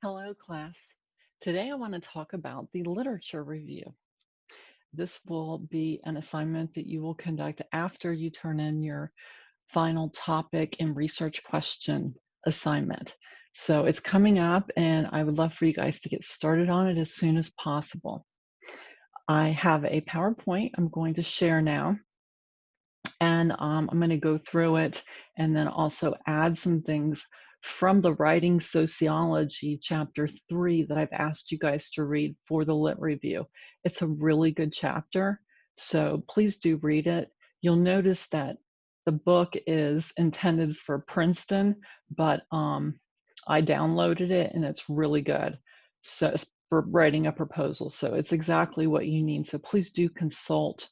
Hello, class. Today I want to talk about the literature review. This will be an assignment that you will conduct after you turn in your final topic and research question assignment. So it's coming up, and I would love for you guys to get started on it as soon as possible. I have a PowerPoint I'm going to share now, and I'm going to go through it and then also add some things from the Writing Sociology chapter 3 that I've asked you guys to read for the lit review. It's a really good chapter, so please do read it. You'll notice that the book is intended for Princeton, but I downloaded it and it's really good. So it's for writing a proposal, so it's exactly what you need. So please do consult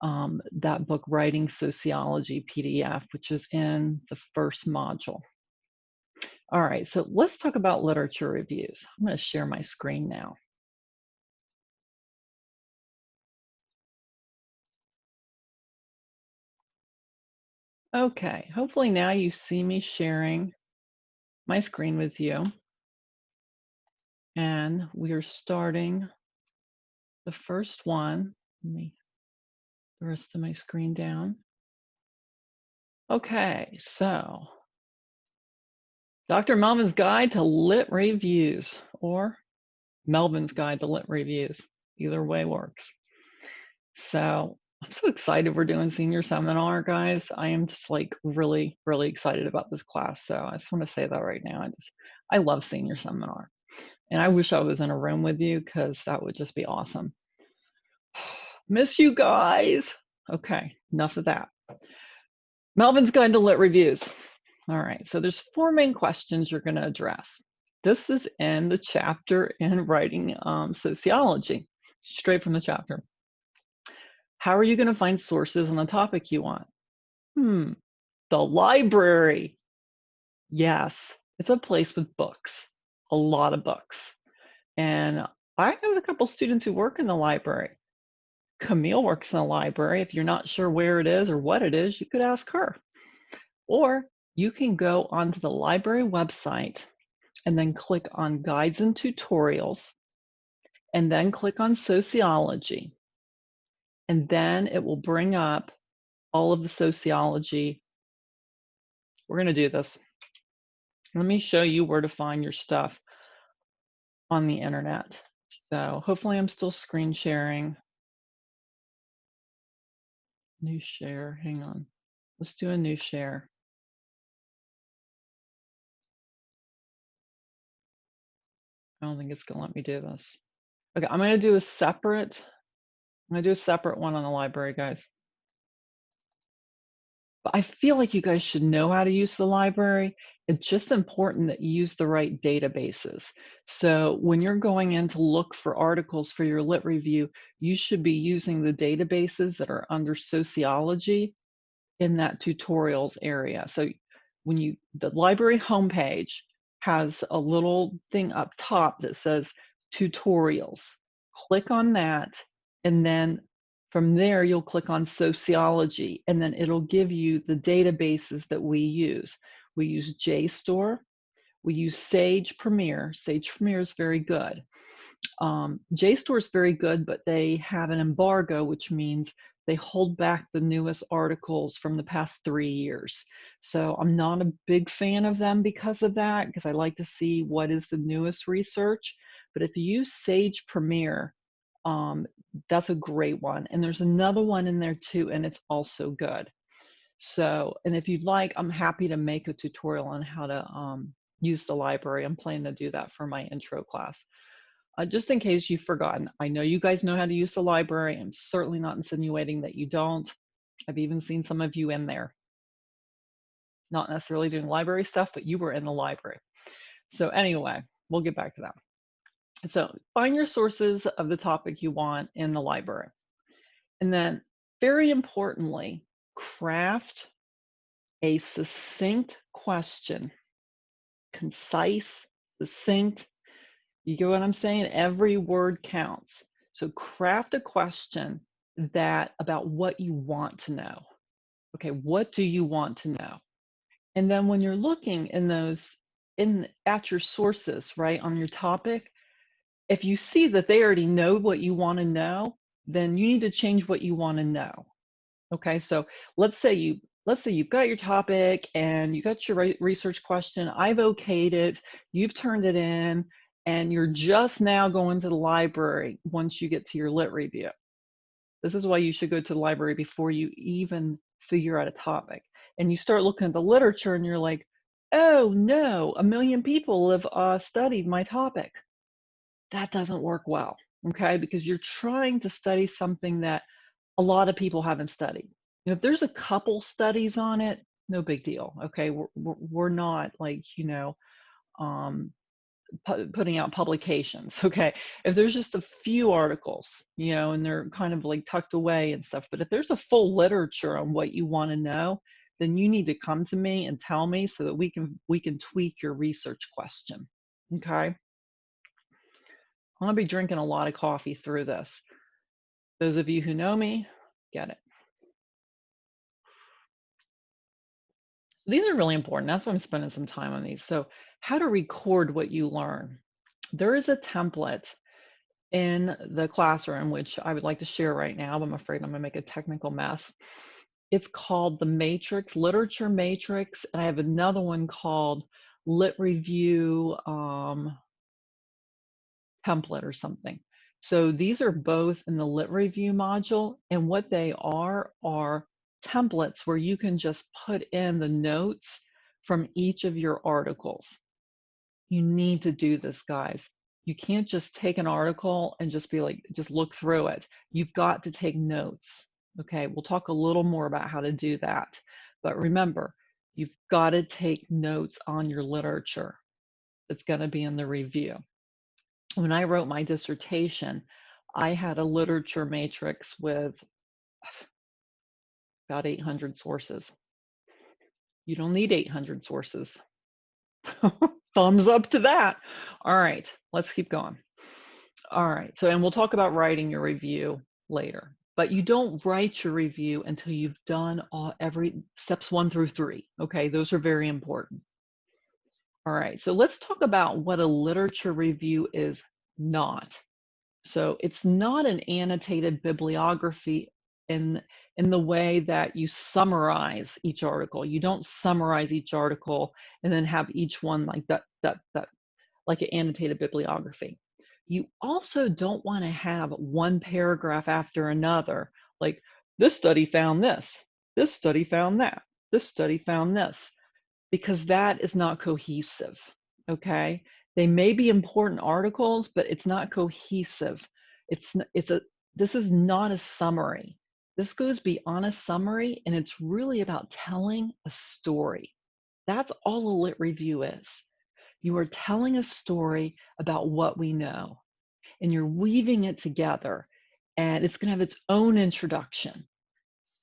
that book, Writing Sociology PDF, which is in the first module. All right, so let's talk about literature reviews. I'm going to share my screen now. Okay, hopefully now you see me sharing my screen with you. And we are starting the first one. Let me the rest of my screen down. Okay, so Dr. Melvin's Guide to Lit Reviews, or Melvin's Guide to Lit Reviews. Either way works. So I'm so excited we're doing senior seminar, guys. I am just like really, really excited about this class. So I just want to say that right now. I love senior seminar. And I wish I was in a room with you because that would just be awesome. Miss you guys. Okay, enough of that. Melvin's Guide to Lit Reviews. All right, so there's 4 main questions you're going to address. This is in the chapter in Writing Sociology, straight from the chapter. How are you going to find sources on the topic you want? The library. Yes, it's a place with books, a lot of books. And I have a couple students who work in the library. Camille works in the library. If you're not sure where it is or what it is, you could ask her. Or you can go onto the library website and then click on guides and tutorials, and then click on sociology. And then it will bring up all of the sociology. We're going to do this. Let me show you where to find your stuff on the internet. So hopefully I'm still screen sharing. New share, hang on. Let's do a new share. I don't think it's gonna let me do this. Okay, I'm gonna do a separate one on the library, guys. But I feel like you guys should know how to use the library. It's just important that you use the right databases. So when you're going in to look for articles for your lit review, you should be using the databases that are under sociology in that tutorials area. So when the library homepage has a little thing up top that says tutorials. Click on that, and then from there, you'll click on sociology, and then it'll give you the databases that we use. We use JSTOR, we use Sage Premier. Sage Premier is very good. JSTOR is very good, but they have an embargo, which means they hold back the newest articles from the past 3 years. So I'm not a big fan of them because of that, because I like to see what is the newest research. But if you use Sage Premier, that's a great one. And there's another one in there too, and it's also good. So, and if you'd like, I'm happy to make a tutorial on how to use the library. I'm planning to do that for my intro class. Just in case you've forgotten, I know you guys know how to use the library. I'm certainly not insinuating that you don't. I've even seen some of you in there. Not necessarily doing library stuff, but you were in the library. So anyway, we'll get back to that. So find your sources of the topic you want in the library. And then very importantly, craft a succinct question. Concise, succinct. You get what I'm saying? Every word counts. So craft a question about what you want to know. Okay, what do you want to know? And then when you're looking in those at your sources, right, on your topic, if you see that they already know what you want to know, then you need to change what you want to know. Okay, so let's say you've got your topic and you got your research question. I've okayed it, you've turned it in, and you're just now going to the library once you get to your lit review. This is why you should go to the library before you even figure out a topic. And you start looking at the literature and you're like, oh no, a million people have studied my topic. That doesn't work well, okay? Because you're trying to study something that a lot of people haven't studied. If there's a couple studies on it, no big deal, okay? We're not like, um, putting out publications, okay? If there's just a few articles, and they're kind of like tucked away and stuff, but if there's a full literature on what you want to know, then you need to come to me and tell me so that we can tweak your research question, okay? I'm gonna be drinking a lot of coffee through this. Those of you who know me get it. These are really important. That's why I'm spending some time on these. So, how to record what you learn. There is a template in the classroom, which I would like to share right now, but I'm afraid I'm going to make a technical mess. It's called the Matrix, Literature Matrix, and I have another one called Lit Review Template or something. So these are both in the Lit Review module, and what they are templates where you can just put in the notes from each of your articles. You need to do this, guys. You can't just take an article and just be like, just look through it. You've got to take notes. Okay, we'll talk a little more about how to do that. But remember, you've got to take notes on your literature that's going to be in the review. When I wrote my dissertation, I had a literature matrix with about 800 sources. You don't need 800 sources. Thumbs up to that. All right, let's keep going. All right, so, and we'll talk about writing your review later, but you don't write your review until you've done every steps 1 through 3. Okay, those are very important. All right, so let's talk about what a literature review is not. So it's not an annotated bibliography in the way that you summarize each article. You don't summarize each article and then have each one like that, like an annotated bibliography. You also don't want to have one paragraph after another, like this study found this study found that, this study found this, because that is not cohesive, okay? They may be important articles, but it's not cohesive. This is not a summary. This goes beyond a summary, and it's really about telling a story. That's all a lit review is. You are telling a story about what we know, and you're weaving it together, and it's going to have its own introduction.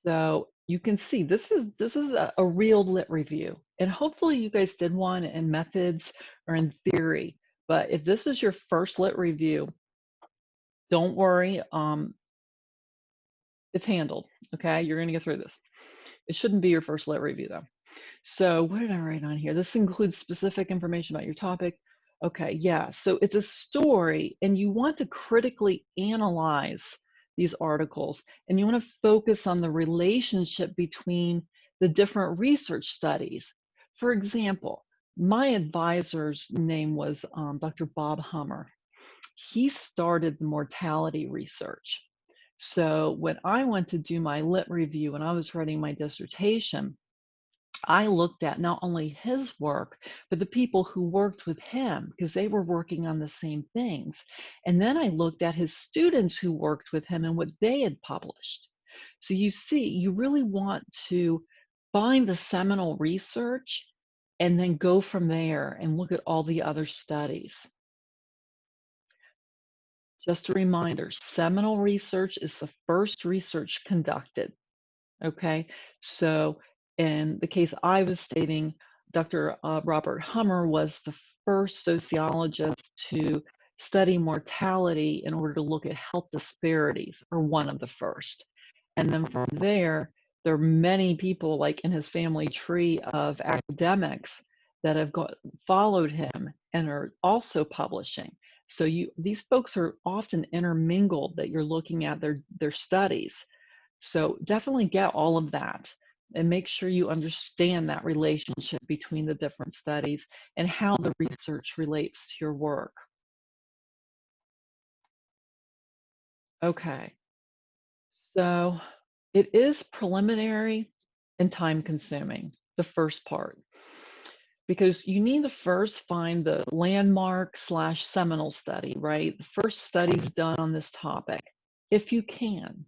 So you can see this is a real lit review, and hopefully you guys did one in methods or in theory. But if this is your first lit review, don't worry, it's handled. Okay, you're going to get through this. It shouldn't be your first lit review though. So what did I write on here? This includes specific information about your topic. Okay, yeah, so it's a story, and you want to critically analyze these articles, and you want to focus on the relationship between the different research studies. For example, my advisor's name was Dr. Bob Hummer. He started the mortality research. So when I went to do my lit review and I was writing my dissertation, I looked at not only his work, but the people who worked with him because they were working on the same things. And then I looked at his students who worked with him and what they had published. So you see, you really want to find the seminal research and then go from there and look at all the other studies. Just a reminder, seminal research is the first research conducted. Okay, so in the case I was stating, Dr. Robert Hummer was the first sociologist to study mortality in order to look at health disparities, or one of the first. And then from there are many people like in his family tree of academics that have followed him and are also publishing. So these folks are often intermingled that you're looking at their studies. So definitely get all of that and make sure you understand that relationship between the different studies and how the research relates to your work. Okay, so it is preliminary and time consuming, the first part, because you need to first find the landmark slash seminal study, right? The first studies done on this topic, if you can.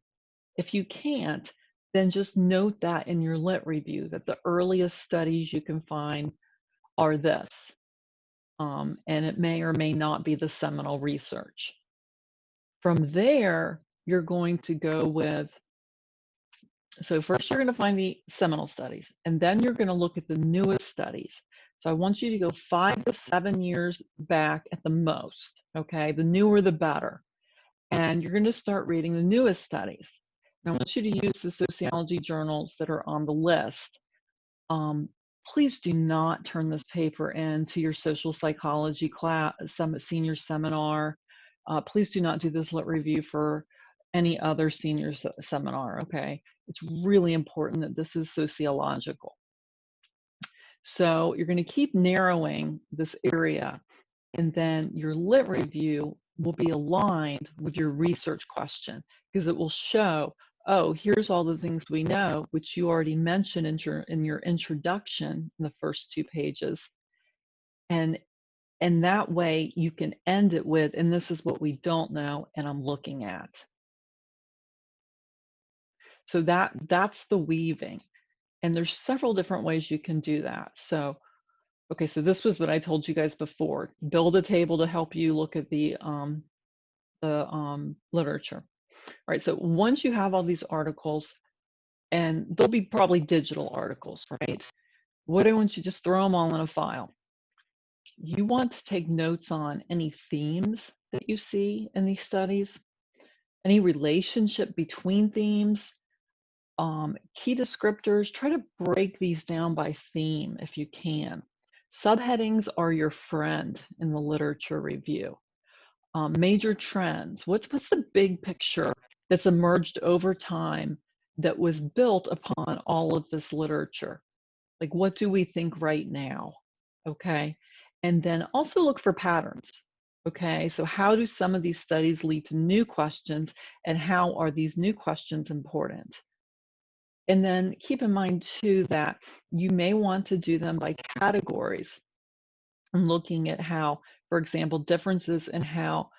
If you can't, then just note that in your lit review that the earliest studies you can find are this, and it may or may not be the seminal research. From there, you're going to go with, so first you're going to find the seminal studies, and then you're going to look at the newest studies. So I want you to go 5 to 7 years back at the most, okay? The newer the better. And you're going to start reading the newest studies. And I want you to use the sociology journals that are on the list. Please do not turn this paper into your social psychology class, senior seminar. Please do not do this lit review for any other senior seminar, okay? It's really important that this is sociological. So you're going to keep narrowing this area, and then your lit review will be aligned with your research question, because it will show, oh, here's all the things we know, which you already mentioned in your introduction in the first 2 pages. And that way you can end it with, and this is what we don't know and I'm looking at. So that's the weaving. And there's several different ways you can do that. So, okay, so this was what I told you guys before. Build a table to help you look at the literature. All right, so once you have all these articles, and they'll be probably digital articles, right? What I want you to just throw them all in a file. You want to take notes on any themes that you see in these studies, any relationship between themes, key descriptors. Try to break these down by theme if you can. Subheadings are your friend in the literature review. Major trends. What's the big picture that's emerged over time that was built upon all of this literature? Like, what do we think right now? Okay. And then also look for patterns. Okay. So, how do some of these studies lead to new questions, and how are these new questions important? And then keep in mind, too, that you may want to do them by categories and looking at how, for example, differences in how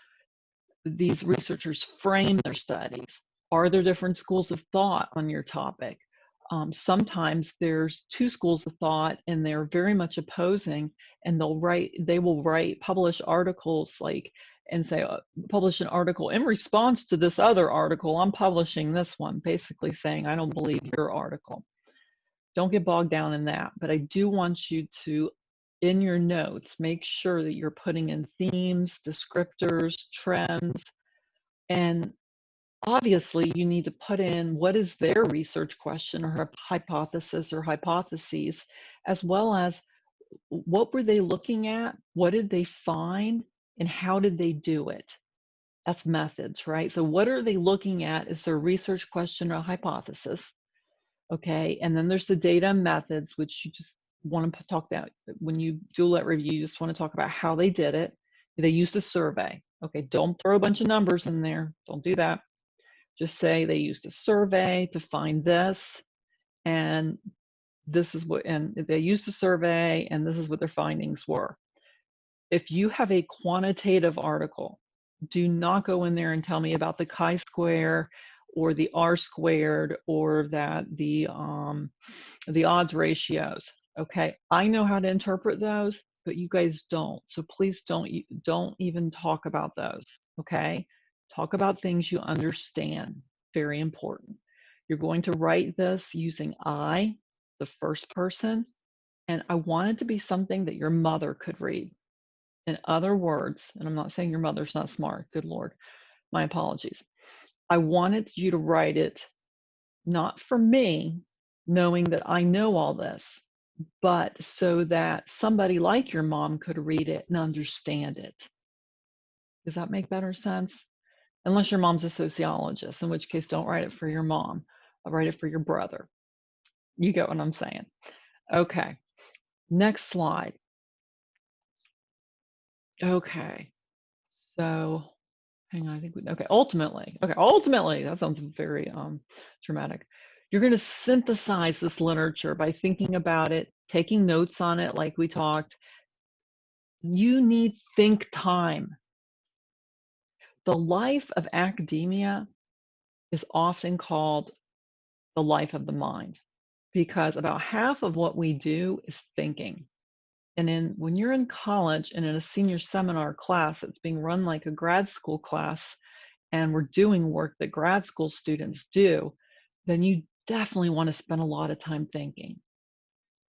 these researchers frame their studies. Are there different schools of thought on your topic? Sometimes there's 2 schools of thought and they're very much opposing, and they will publish articles like, and say, publish an article in response to this other article, I'm publishing this one, basically saying, I don't believe your article. Don't get bogged down in that, but I do want you to, in your notes, make sure that you're putting in themes, descriptors, trends, and obviously you need to put in what is their research question or hypothesis or hypotheses, as well as what were they looking at, what did they find, and how did they do it. That's methods, right? So what are they looking at? Is their research question or hypothesis? Okay, and then there's the data and methods, which you just want to talk about. When you do lit review, you just want to talk about how they did it. They used a survey. Okay, don't throw a bunch of numbers in there. Don't do that. Just say they used a survey to find this, and this is what, and they used a survey, and this is what their findings were. If you have a quantitative article, do not go in there and tell me about the chi-square or the r-squared or that the odds ratios. Okay, I know how to interpret those, but you guys don't. So please don't even talk about those. Okay, talk about things you understand. Very important. You're going to write this using I, the first person, and I want it to be something that your mother could read. In other words, and I'm not saying your mother's not smart, good Lord, my apologies. I wanted you to write it not for me, knowing that I know all this, but so that somebody like your mom could read it and understand it. Does that make better sense? Unless your mom's a sociologist, in which case don't write it for your mom. Write it for your brother. You get what I'm saying? Okay, next slide. Okay, so hang on, I think okay, ultimately, that sounds very dramatic. You're going to synthesize this literature by thinking about it, taking notes on it like we talked. You need think time. The life of academia is often called the life of the mind because about half of what we do is thinking. And when you're in college and in a senior seminar class that's being run like a grad school class, and we're doing work that grad school students do, then you definitely want to spend a lot of time thinking.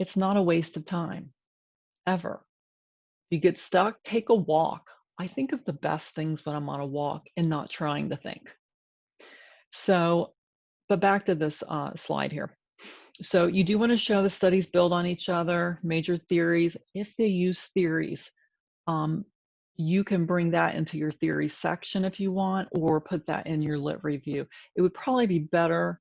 It's not a waste of time, ever. If you get stuck, take a walk. I think of the best things when I'm on a walk and not trying to think. So, but back to this slide here. So you do want to show the studies build on each other, major theories. If they use theories, um, you can bring that into your theory section if you want, or put that in your lit review. It would probably be better.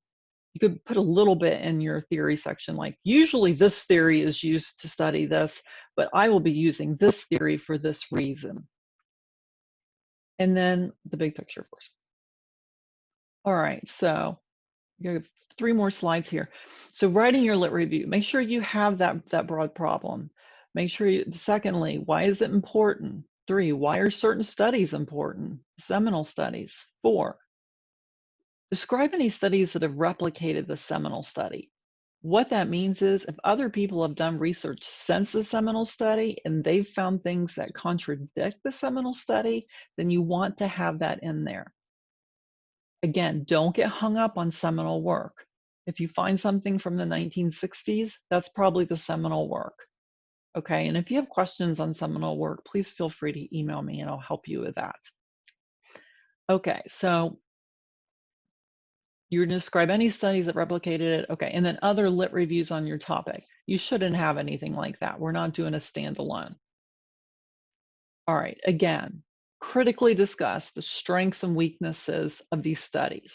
You could put a little bit in your theory section, like usually this theory is used to study this, but I will be using this theory for this reason. And then the big picture, of course. All right, so you have 3 more slides here. So writing your lit review, make sure you have that broad problem. Make sure you, secondly, why is it important? 3, why are certain studies important? Seminal studies. 4, describe any studies that have replicated the seminal study. What that means is if other people have done research since the seminal study and they've found things that contradict the seminal study, then you want to have that in there. Again, don't get hung up on seminal work. If you find something from the 1960s, that's probably the seminal work. Okay, and if you have questions on seminal work, please feel free to email me and I'll help you with that. Okay, so you're going to describe any studies that replicated it. Okay, and then other lit reviews on your topic. You shouldn't have anything like that. We're not doing a standalone. All right, again, critically discuss the strengths and weaknesses of these studies.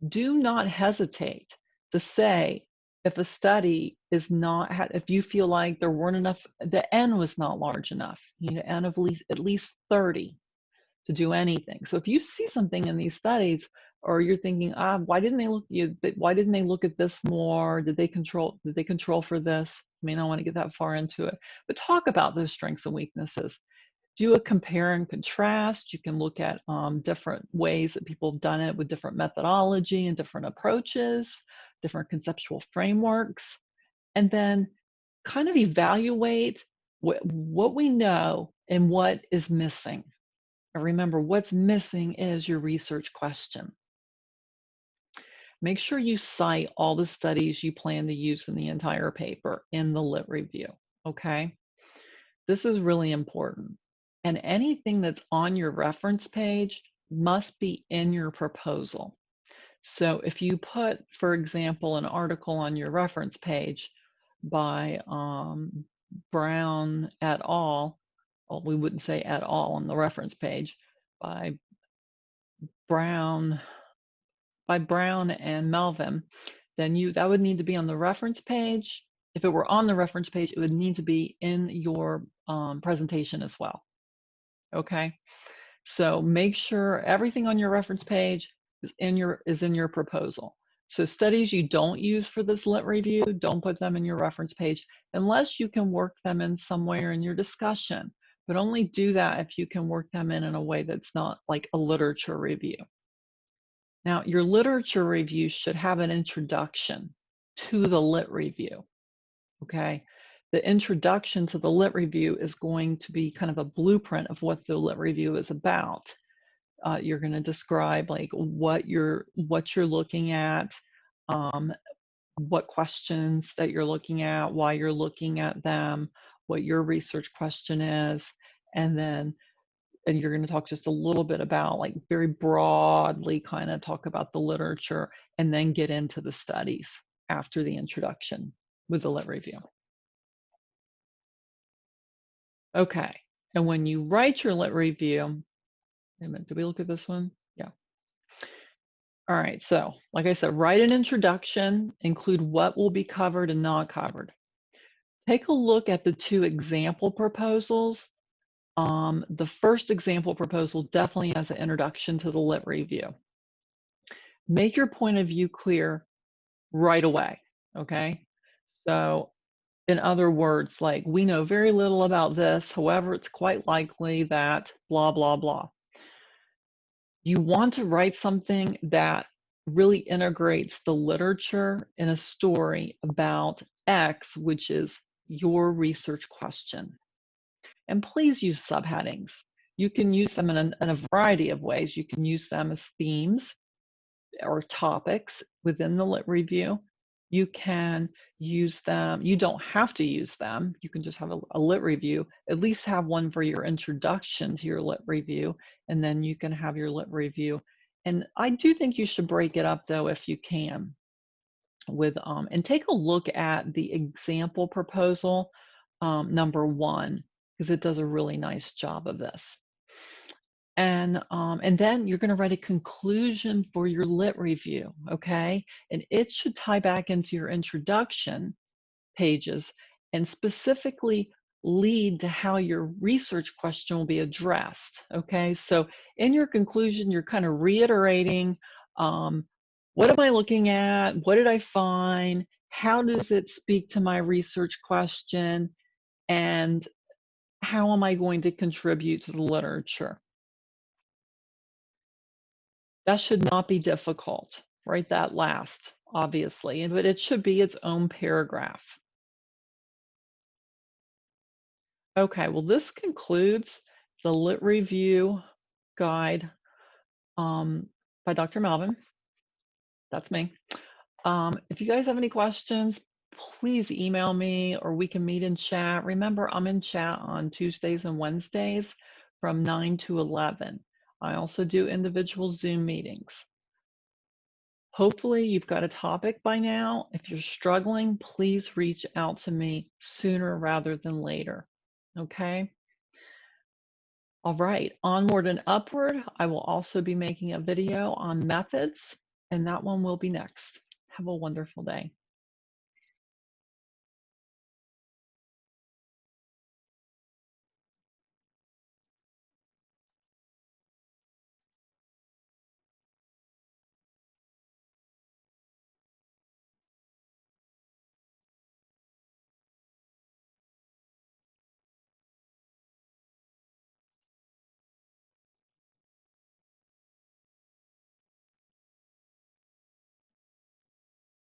Do not hesitate to say if a study is not, if you feel like there weren't enough, the N was not large enough, you need an N of at least 30 to do anything. So if you see something in these studies, or you're thinking, why didn't they look? Why didn't they look at this more? Did they control? Did they control for this? I may not want to get that far into it, but talk about those strengths and weaknesses. Do a compare and contrast. You can look at different ways that people have done it with different methodology and different approaches, different conceptual frameworks, and then kind of evaluate what we know and what is missing. And remember, what's missing is your research question. Make sure you cite all the studies you plan to use in the entire paper in the lit review, okay? This is really important. And anything that's on your reference page must be in your proposal. So if you put, for example, an article on your reference page by Brown et al., well, we wouldn't say et al. On the reference page, by Brown and Melvin, then that would need to be on the reference page. If it were on the reference page, it would need to be in your presentation as well. Okay, so make sure everything on your reference page is in your proposal. So studies you don't use for this lit review, don't put them in your reference page unless you can work them in somewhere in your discussion. But only do that if you can work them in a way that's not like a literature review. Now, your literature review should have an introduction to the lit review, okay? The introduction to the lit review is going to be kind of a blueprint of what the lit review is about. You're going to describe like what you're looking at, what questions that you're looking at, why you're looking at them, what your research question is, and you're going to talk just a little bit about, like, very broadly kind of talk about the literature and then get into the studies after the introduction with the lit review. Okay. And when you write your lit review, wait a minute, did we look at this one? Yeah. All right. So, like I said, write an introduction, include what will be covered and not covered. Take a look at the two example proposals. The first example proposal definitely has an introduction to the lit review. Make your point of view clear right away. Okay. So, in other words, like, we know very little about this. However, it's quite likely that blah, blah, blah. You want to write something that really integrates the literature in a story about X, which is your research question. And please use subheadings. You can use them in a variety of ways. You can use them as themes or topics within the lit review. You can use them, you don't have to use them. You can just have a lit review, at least have one for your introduction to your lit review, and then you can have your lit review. And I do think you should break it up though, if you can, with, and take a look at the example proposal, number 1, because it does a really nice job of this. And then you're going to write a conclusion for your lit review, okay? And it should tie back into your introduction pages and specifically lead to how your research question will be addressed, okay? So in your conclusion, you're kind of reiterating, what am I looking at? What did I find? How does it speak to my research question? And how am I going to contribute to the literature? That should not be difficult. Write that last, obviously, but it should be its own paragraph. Okay, well, this concludes the Lit Review Guide by Dr. Melvin. That's me. If you guys have any questions, please email me or we can meet in chat. Remember, I'm in chat on Tuesdays and Wednesdays from 9 to 11. I also do individual Zoom meetings. Hopefully you've got a topic by now. If you're struggling, please reach out to me sooner rather than later. Okay? All right, onward and upward. I will also be making a video on methods, and that one will be next. Have a wonderful day.